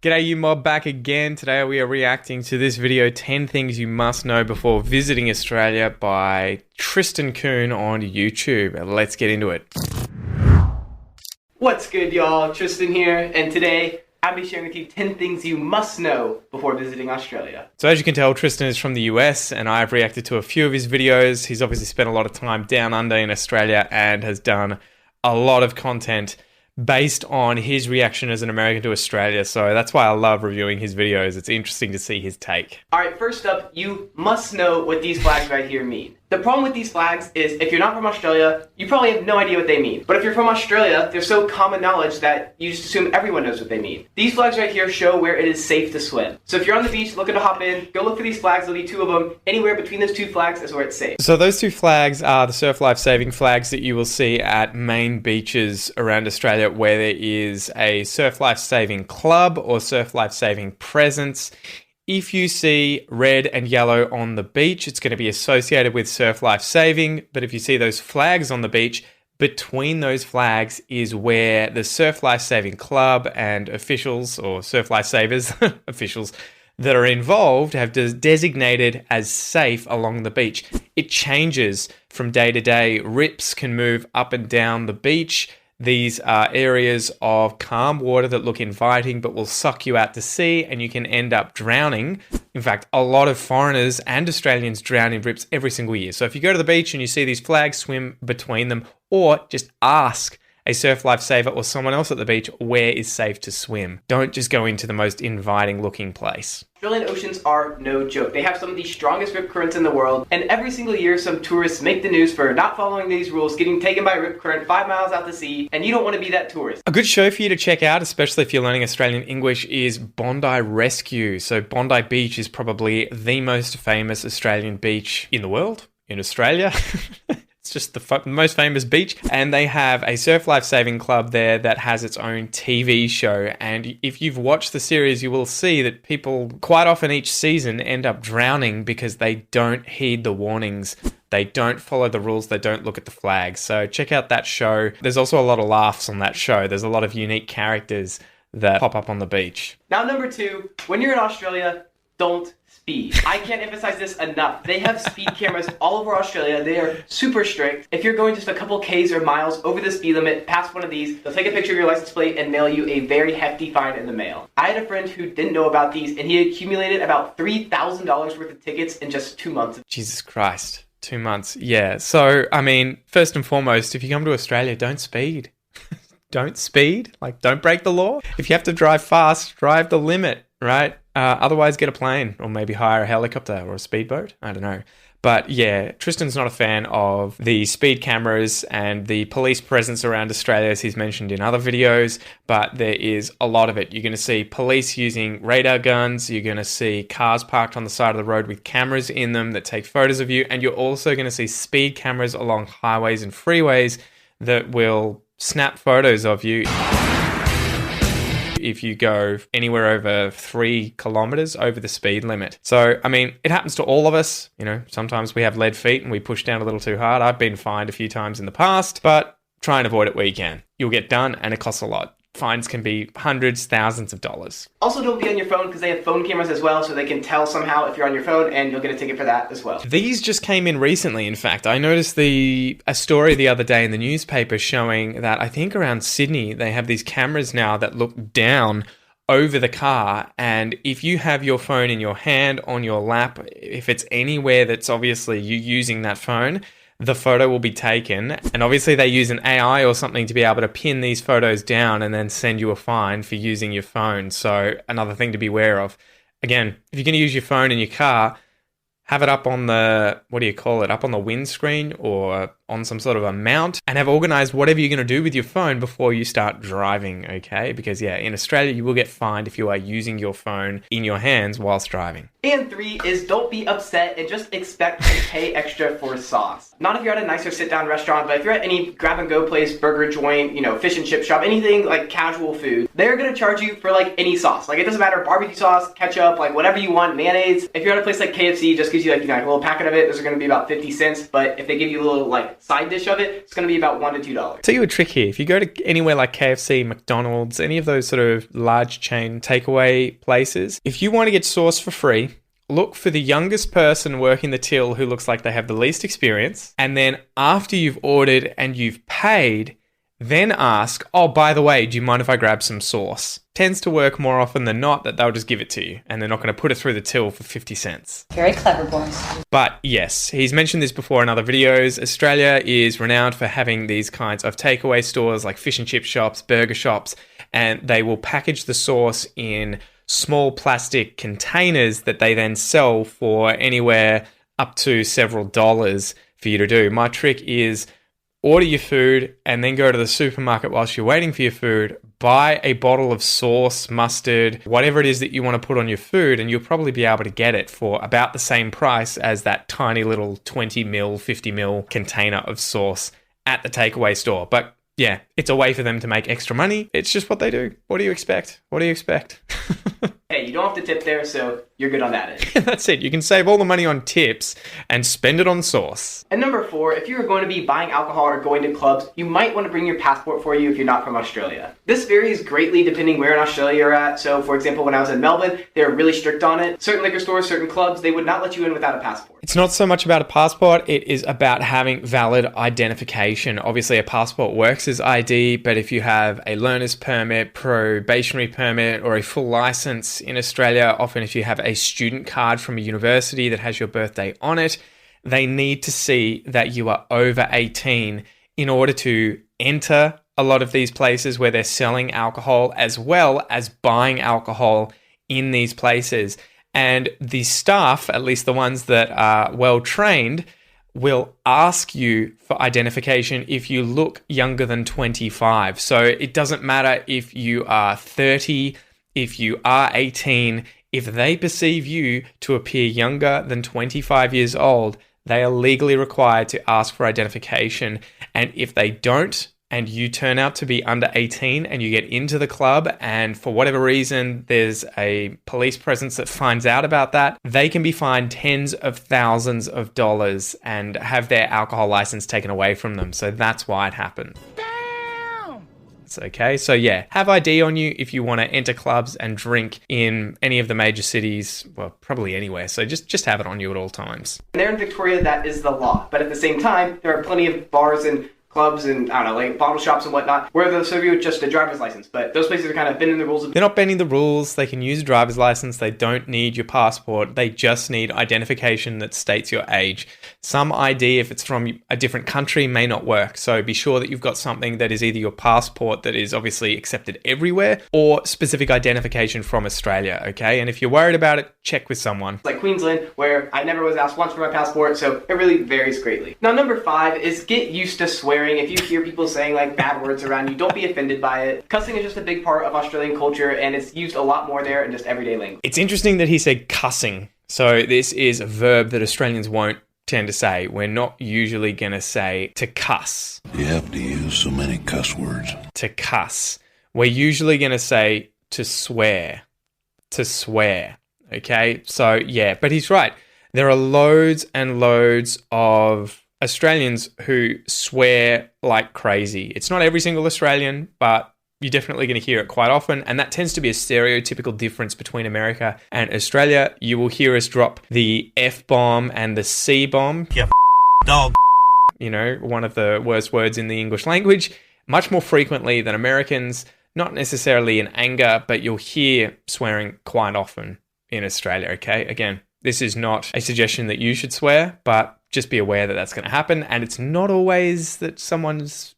G'day you mob, back again. Today we are reacting to this video, 10 things you must know before visiting Australia by Tristan Kuhn on YouTube. Let's get into it. What's good, y'all? Tristan here, and today I'll be sharing with you 10 things you must know before visiting Australia. So as you can tell, Tristan is from the US and I've reacted to a few of his videos. He's obviously spent a lot of time down under in Australia and has done a lot of content based on his reaction as an American to Australia. So that's why I love reviewing his videos. It's interesting to see his take. Alright, first up, you must know what these flags right here mean. The problem with these flags is if you're not from Australia, you probably have no idea what they mean. But if you're from Australia, they're so common knowledge that you just assume everyone knows what they mean. These flags right here show where it is safe to swim. So if you're on the beach looking to hop in, go look for these flags. There'll be two of them. Anywhere between those two flags is where it's safe. So those two flags are the surf life saving flags that you will see at main beaches around Australia where there is a surf life saving club or surf life saving presence. If you see red and yellow on the beach, it's going to be associated with surf life saving. But if you see those flags on the beach, between those flags is where the surf life saving club and officials or surf life savers officials that are involved have designated as safe along the beach. It changes from day to day. Rips can move up and down the beach. These are areas of calm water that look inviting but will suck you out to sea and you can end up drowning. In fact, a lot of foreigners and Australians drown in rips every single year. So if you go to the beach and you see these flags, swim between them or just ask a surf lifesaver or someone else at the beach where is safe to swim. Don't just go into the most inviting looking place. Australian oceans are no joke. They have some of the strongest rip currents in the world, and every single year some tourists make the news for not following these rules, getting taken by a rip current 5 miles out to sea, and you don't want to be that tourist. A good show for you to check out, especially if you're learning Australian English, is Bondi Rescue. So Bondi Beach is probably the most famous Australian beach in the world, in Australia. It's just the most famous beach, and they have a surf life saving club there that has its own TV show. And if you've watched the series, you will see that people quite often each season end up drowning because they don't heed the warnings. They don't follow the rules. They don't look at the flags. So check out that show. There's also a lot of laughs on that show. There's a lot of unique characters that pop up on the beach. Now, number 2, when you're in Australia, don't speed. I can't emphasize this enough. They have speed cameras all over Australia. They are super strict. If you're going just a couple Ks or miles over the speed limit past one of these, they'll take a picture of your license plate and mail you a very hefty fine in the mail. I had a friend who didn't know about these and he accumulated about $3,000 worth of tickets in just 2 months. Jesus Christ. 2 months. Yeah. So, I mean, first and foremost, if you come to Australia, don't speed. Don't speed. Like, don't break the law. If you have to drive fast, drive the limit, right? Otherwise, get a plane or maybe hire a helicopter or a speedboat. I don't know. But yeah, Tristan's not a fan of the speed cameras and the police presence around Australia, as he's mentioned in other videos, but there is a lot of it. You're going to see police using radar guns. You're going to see cars parked on the side of the road with cameras in them that take photos of you. And you're also going to see speed cameras along highways and freeways that will snap photos of you if you go anywhere over 3 kilometers over the speed limit. So, I mean, it happens to all of us. You know, sometimes we have lead feet and we push down a little too hard. I've been fined a few times in the past, but try and avoid it where you can. You'll get done and it costs a lot. Fines can be hundreds, thousands of dollars. Also, don't be on your phone because they have phone cameras as well, so they can tell somehow if you're on your phone and you'll get a ticket for that as well. These just came in recently, in fact. I noticed a story the other day in the newspaper showing that I think around Sydney, they have these cameras now that look down over the car, and if you have your phone in your hand, on your lap, if it's anywhere that's obviously you using that phone, the photo will be taken, and obviously they use an AI or something to be able to pin these photos down and then send you a fine for using your phone. So another thing to be aware of. Again, if you're going to use your phone in your car, have it up on the, up on the windscreen or on some sort of a mount, and have organized whatever you're going to do with your phone before you start driving, okay? Because yeah, in Australia, you will get fined if you are using your phone in your hands whilst driving. And 3 is don't be upset and just expect to pay extra for sauce. Not if you're at a nicer sit-down restaurant, but if you're at any grab-and-go place, burger joint, fish and chip shop, anything like casual food, they're going to charge you for like any sauce. Like it doesn't matter, barbecue sauce, ketchup, like whatever you want, mayonnaise. If you're at a place like KFC, just gives you like a little packet of it, those are going to be about 50 cents. But if they give you a little like side dish of it, it's going to be about $1 to $2. Tell you a trick here. If you go to anywhere like KFC, McDonald's, any of those sort of large chain takeaway places, if you want to get sauce for free, look for the youngest person working the till who looks like they have the least experience. And then after you've ordered and you've paid, then ask, oh, by the way, do you mind if I grab some sauce? Tends to work more often than not that they'll just give it to you and they're not going to put it through the till for 50 cents. Very clever, boys. But yes, he's mentioned this before in other videos. Australia is renowned for having these kinds of takeaway stores like fish and chip shops, burger shops, and they will package the sauce in small plastic containers that they then sell for anywhere up to several dollars for you to do. My trick is order your food and then go to the supermarket whilst you're waiting for your food, buy a bottle of sauce, mustard, whatever it is that you want to put on your food, and you'll probably be able to get it for about the same price as that tiny little 20 mil, 50 mil container of sauce at the takeaway store. But yeah, it's a way for them to make extra money. It's just what they do. What do you expect? What do you expect? Hey, you don't have to tip there, so you're good on that end. That's it. You can save all the money on tips and spend it on sauce. And number 4, if you're going to be buying alcohol or going to clubs, you might want to bring your passport for you if you're not from Australia. This varies greatly depending where in Australia you're at. So, for example, when I was in Melbourne, they were really strict on it. Certain liquor stores, certain clubs, they would not let you in without a passport. It's not so much about a passport, it is about having valid identification. Obviously, a passport works as ID, but if you have a learner's permit, probationary permit, or a full license in Australia, often if you have a student card from a university that has your birthday on it, they need to see that you are over 18 in order to enter a lot of these places where they're selling alcohol as well as buying alcohol in these places. And the staff, at least the ones that are well trained, will ask you for identification if you look younger than 25. So it doesn't matter if you are 30, if you are 18, if they perceive you to appear younger than 25 years old, they are legally required to ask for identification. And if they don't, and you turn out to be under 18 and you get into the club and for whatever reason there's a police presence that finds out about that, they can be fined tens of thousands of dollars and have their alcohol license taken away from them. So that's why it happened. Damn! It's okay. So yeah, have ID on you if you want to enter clubs and drink in any of the major cities, well, probably anywhere. So just have it on you at all times. And there in Victoria, that is the law. But at the same time, there are plenty of bars and clubs and, I don't know, like bottle shops and whatnot, where they'll serve you with just a driver's license. But those places are kind of bending the rules. They're not bending the rules. They can use a driver's license. They don't need your passport. They just need identification that states your age. Some ID, if it's from a different country, may not work. So be sure that you've got something that is either your passport that is obviously accepted everywhere or specific identification from Australia, okay? And if you're worried about it, check with someone. Like Queensland, where I never was asked once for my passport, so it really varies greatly. Now, number 5 is get used to swearing. If you hear people saying like bad words around you, don't be offended by it. Cussing is just a big part of Australian culture and it's used a lot more there in just everyday language. It's interesting that he said cussing. So this is a verb that Australians won't tend to say. We're not usually going to say to cuss. You have to use so many cuss words. To cuss. We're usually going to say to swear. To swear. Okay? So yeah, but he's right. There are loads and loads of Australians who swear like crazy. It's not every single Australian, but you're definitely going to hear it quite often. And that tends to be a stereotypical difference between America and Australia. You will hear us drop the F-bomb and the C-bomb. Yeah, dog. You know, one of the worst words in the English language, much more frequently than Americans. Not necessarily in anger, but you'll hear swearing quite often in Australia, okay? Again, this is not a suggestion that you should swear, but just be aware that that's going to happen. And it's not always that someone's,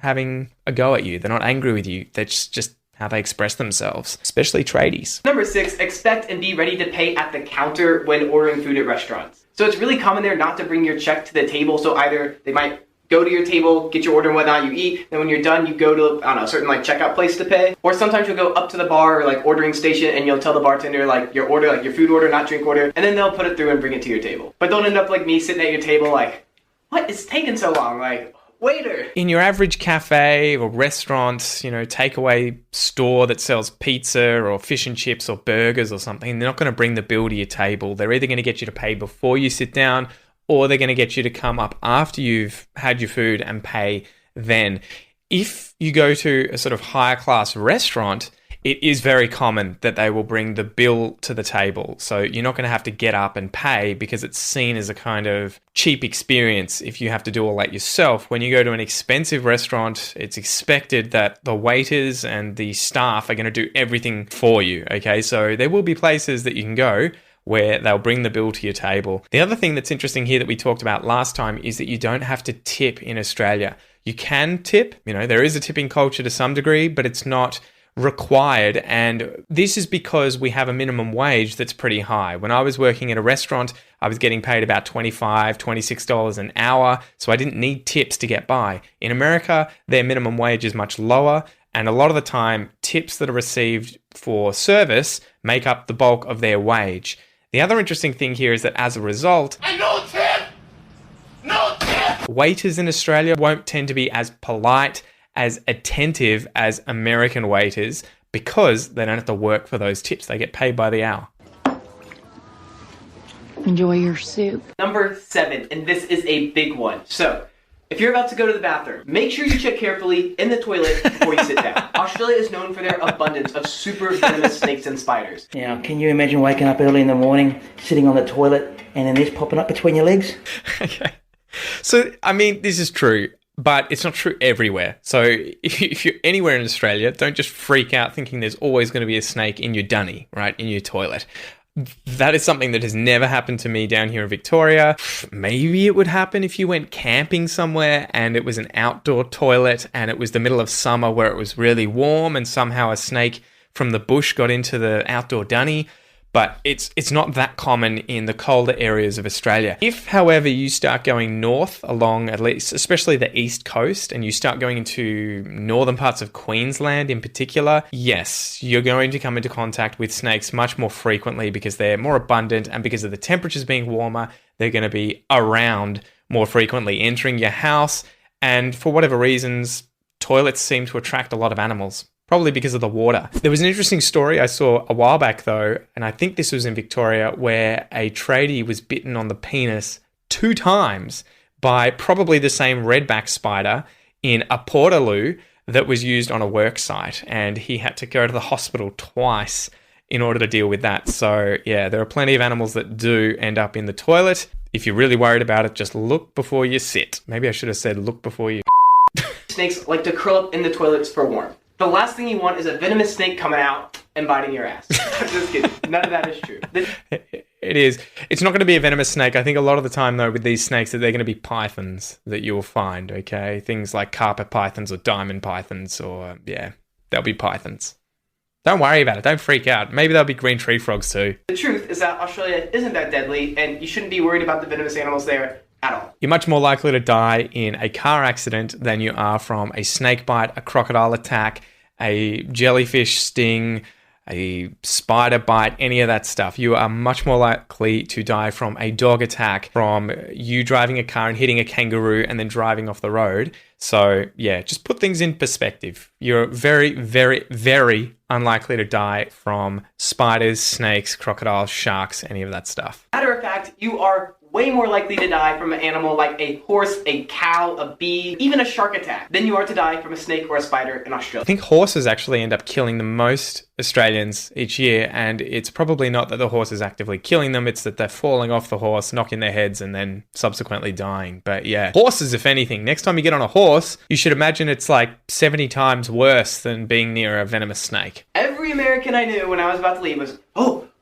having a go at you. They're not angry with you. That's just how they express themselves, especially tradies. Number 6, expect and be ready to pay at the counter when ordering food at restaurants. So it's really common there not to bring your check to the table. So either they might go to your table, get your order and whatnot, you eat, then when you're done, you go to, a certain checkout place to pay. Or sometimes you'll go up to the bar or ordering station and you'll tell the bartender your order, your food order, not drink order, and then they'll put it through and bring it to your table. But don't end up like me sitting at your table what is taking so long? Waiter! In your average cafe or restaurant, takeaway store that sells pizza or fish and chips or burgers or something, they're not going to bring the bill to your table. They're either going to get you to pay before you sit down or they're going to get you to come up after you've had your food and pay then. If you go to a sort of higher class restaurant, it is very common that they will bring the bill to the table. So you're not going to have to get up and pay because it's seen as a kind of cheap experience if you have to do all that yourself. When you go to an expensive restaurant, it's expected that the waiters and the staff are going to do everything for you, okay? So there will be places that you can go where they'll bring the bill to your table. The other thing that's interesting here that we talked about last time is that you don't have to tip in Australia. You can tip, there is a tipping culture to some degree, but it's not required, and this is because we have a minimum wage that's pretty high. When I was working at a restaurant, I was getting paid about $25, $26 an hour, so I didn't need tips to get by. In America, their minimum wage is much lower, and a lot of the time, tips that are received for service make up the bulk of their wage. The other interesting thing here is that as a result, no tip! Waiters in Australia won't tend to be as polite, as attentive as American waiters because they don't have to work for those tips. They get paid by the hour. Enjoy your soup. Number 7, and this is a big one. So, if you're about to go to the bathroom, make sure you check carefully in the toilet before you sit down. Australia is known for their abundance of super venomous snakes and spiders. Now, can you imagine waking up early in the morning, sitting on the toilet, and then this popping up between your legs? Okay. So, this is true. But it's not true everywhere. So if you're anywhere in Australia, don't just freak out thinking there's always going to be a snake in your dunny, right, in your toilet. That is something that has never happened to me down here in Victoria. Maybe it would happen if you went camping somewhere and it was an outdoor toilet and it was the middle of summer where it was really warm and somehow a snake from the bush got into the outdoor dunny. But it's not that common in the colder areas of Australia. If, however, you start going north along at least, especially the east coast, and you start going into northern parts of Queensland in particular, yes, you're going to come into contact with snakes much more frequently because they're more abundant, and because of the temperatures being warmer, they're going to be around more frequently, entering your house. And for whatever reasons, toilets seem to attract a lot of animals. Probably because of the water. There was an interesting story I saw a while back though, and I think this was in Victoria, where a tradie was bitten on the penis 2 times by probably the same redback spider in a portaloo that was used on a work site, and he had to go to the hospital twice in order to deal with that. So yeah, there are plenty of animals that do end up in the toilet. If you're really worried about it, just look before you sit. Maybe I should have said look before you. Snakes like to curl up in the toilets for warmth. The last thing you want is a venomous snake coming out and biting your ass. I'm just kidding. None of that is true. It is. It's not going to be a venomous snake. I think a lot of the time, though, with these snakes, that they're going to be pythons that you will find, okay? Things like carpet pythons or diamond pythons or, they'll be pythons. Don't worry about it. Don't freak out. Maybe there'll be green tree frogs too. The truth is that Australia isn't that deadly, and you shouldn't be worried about the venomous animals there at all. You're much more likely to die in a car accident than you are from a snake bite, a crocodile attack, a jellyfish sting, a spider bite, any of that stuff. You are much more likely to die from a dog attack, from you driving a car and hitting a kangaroo and then driving off the road. So yeah, just put things in perspective. You're very, very, very unlikely to die from spiders, snakes, crocodiles, sharks, any of that stuff. Matter of fact, you are way more likely to die from an animal like a horse, a cow, a bee, even a shark attack than you are to die from a snake or a spider in Australia. I think horses actually end up killing the most Australians each year, and it's probably not that the horse is actively killing them, it's that they're falling off the horse, knocking their heads, and then subsequently dying. But yeah, horses, if anything, next time you get on a horse, you should imagine it's like 70 times worse than being near a venomous snake. Every American I knew when I was about to leave was,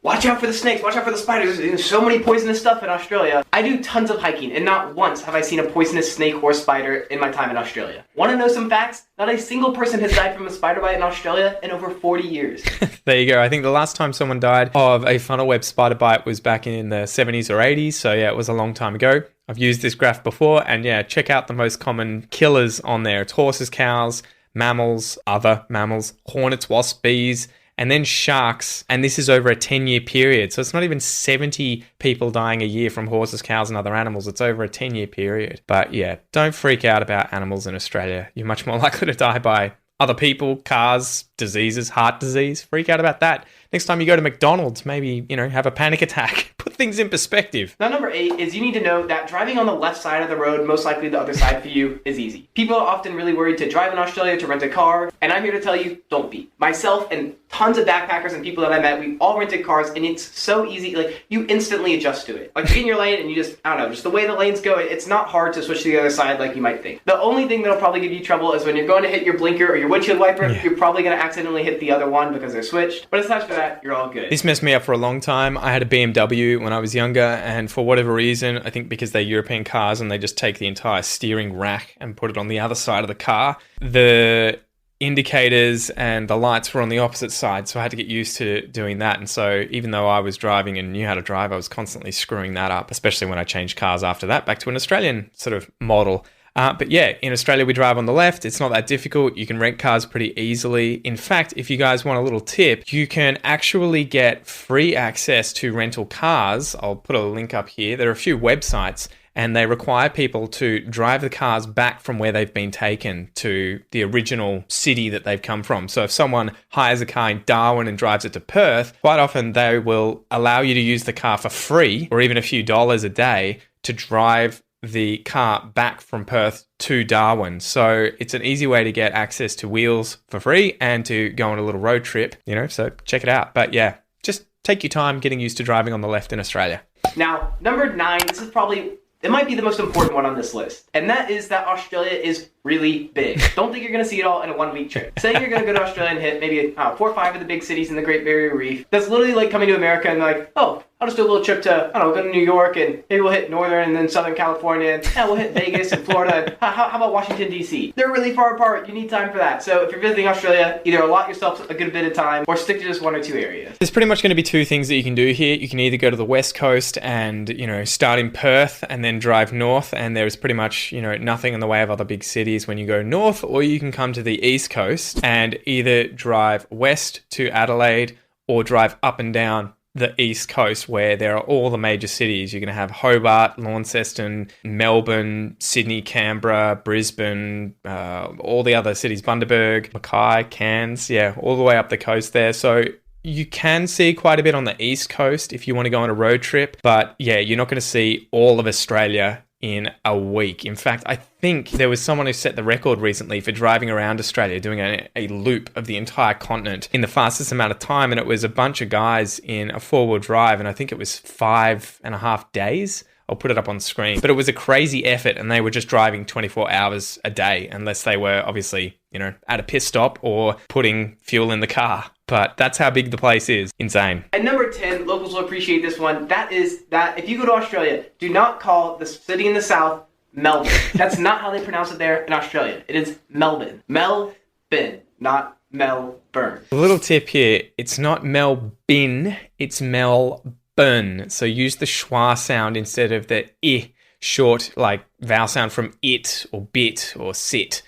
watch out for the snakes, watch out for the spiders. There's so many poisonous stuff in Australia. I do tons of hiking, and not once have I seen a poisonous snake or spider in my time in Australia. Want to know some facts? Not a single person has died from a spider bite in Australia in over 40 years. There you go. I think the last time someone died of a funnel web spider bite was back in the 70s or 80s. So yeah, it was a long time ago. I've used this graph before, and yeah, check out the most common killers on there. It's horses, cows, mammals, other mammals, hornets, wasps, bees, and then sharks, and this is over a 10-year period. So it's not even 70 people dying a year from horses, cows, and other animals. It's over a 10-year period. But yeah, don't freak out about animals in Australia. You're much more likely to die by other people, cars, diseases, heart disease. Freak out about that. Next time you go to McDonald's, maybe, have a panic attack. Put things in perspective. Now, number 8 is you need to know that driving on the left side of the road, most likely the other side for you, is easy. People are often really worried to drive in Australia, to rent a car, and I'm here to tell you, don't be. Myself and tons of backpackers and people that I met, we all rented cars, and it's so easy. Like, you instantly adjust to it. Like, you get in your lane, and you just, I don't know, just the way the lanes go, it's not hard to switch to the other side like you might think. The only thing that'll probably give you trouble is when you're going to hit your blinker or your windshield wiper, you're probably going to accidentally hit the other one because they're switched. But aside from that, you're all good. This messed me up for a long time. I had a BMW when I was younger, and for whatever reason, I think because they're European cars and they just take the entire steering rack and put it on the other side of the car, the indicators and the lights were on the opposite side, so I had to get used to doing that. And so even though I was driving and knew how to drive, I was constantly screwing that up, especially when I changed cars after that back to an Australian sort of model. But yeah, in Australia, we drive on the left. It's not that difficult. You can rent cars pretty easily. In fact, if you guys want a little tip, you can actually get free access to rental cars. I'll put a link up here. There are a few websites, and they require people to drive the cars back from where they've been taken to the original city that they've come from. So if someone hires a car in Darwin and drives it to Perth, quite often they will allow you to use the car for free or even a few dollars a day to drive the car back from Perth to Darwin. So it's an easy way to get access to wheels for free and to go on a little road trip, so check it out. But yeah, just take your time getting used to driving on the left in Australia. Now, number 9, this is probably, it might be the most important one on this list, and that is that Australia is really big. Don't think you're going to see it all in a 1-week trip. Say you're going to go to Australia and hit maybe 4 or 5 of the big cities in the Great Barrier Reef. That's literally like coming to America and like, oh, I'll just do a little trip to, I don't know, go to New York, and maybe we'll hit Northern and then Southern California, and we'll hit Vegas and Florida. How about Washington, D.C.? They're really far apart. You need time for that. So if you're visiting Australia, either allot yourself a good bit of time or stick to just 1 or 2 areas. There's pretty much going to be 2 things that you can do here. You can either go to the West Coast and, start in Perth and then drive north, and there's pretty much, nothing in the way of other big cities when you go north, or you can come to the East Coast and either drive west to Adelaide or drive up and down the East Coast, where there are all the major cities. You're going to have Hobart, Launceston, Melbourne, Sydney, Canberra, Brisbane, all the other cities, Bundaberg, Mackay, Cairns, all the way up the coast there. So you can see quite a bit on the East Coast if you want to go on a road trip. But yeah, you're not going to see all of Australia in a week. In fact, I think there was someone who set the record recently for driving around Australia, doing a loop of the entire continent in the fastest amount of time. And it was a bunch of guys in a 4-wheel drive. And I think it was 5.5 days. I'll put it up on screen. But it was a crazy effort, and they were just driving 24 hours a day, unless they were obviously, at a pit stop or putting fuel in the car. But that's how big the place is. Insane. And number 10, locals will appreciate this one. That is that if you go to Australia, do not call the city in the south Melbourne. That's not how they pronounce it there in Australia. It is Melbourne. Melbourne, not Melbourne. A little tip here. It's not Melbourne, it's Melbourne. So use the schwa sound instead of the I short, like vowel sound from it or bit or sit.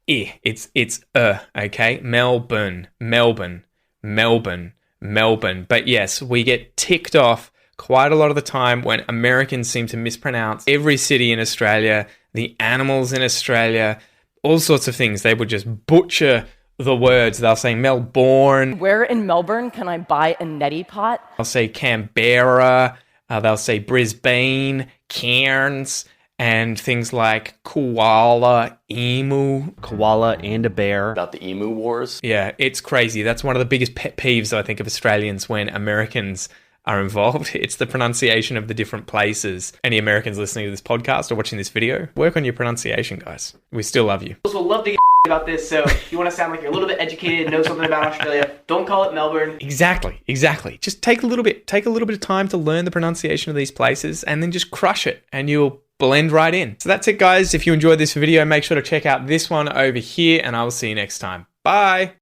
I. It's okay? Melbourne, Melbourne, Melbourne, Melbourne. But yes, we get ticked off quite a lot of the time when Americans seem to mispronounce every city in Australia, the animals in Australia, all sorts of things. They would just butcher the words. They'll say Melbourne. Where in Melbourne can I buy a neti pot? They'll say Canberra. They'll say Brisbane, Cairns, and things like koala, emu. Koala and a bear. About the emu wars. Yeah, it's crazy. That's one of the biggest pet peeves, I think, of Australians when Americans are involved. It's the pronunciation of the different places. Any Americans listening to this podcast or watching this video, work on your pronunciation, guys. We still love you. We'll love to get about this, so if you want to sound like you're a little bit educated and know something about Australia, don't call it Melbourne. Exactly. Just take a little bit of time to learn the pronunciation of these places and then just crush it, and you'll blend right in. So that's it, guys. If you enjoyed this video, make sure to check out this one over here, and I will see you next time. Bye.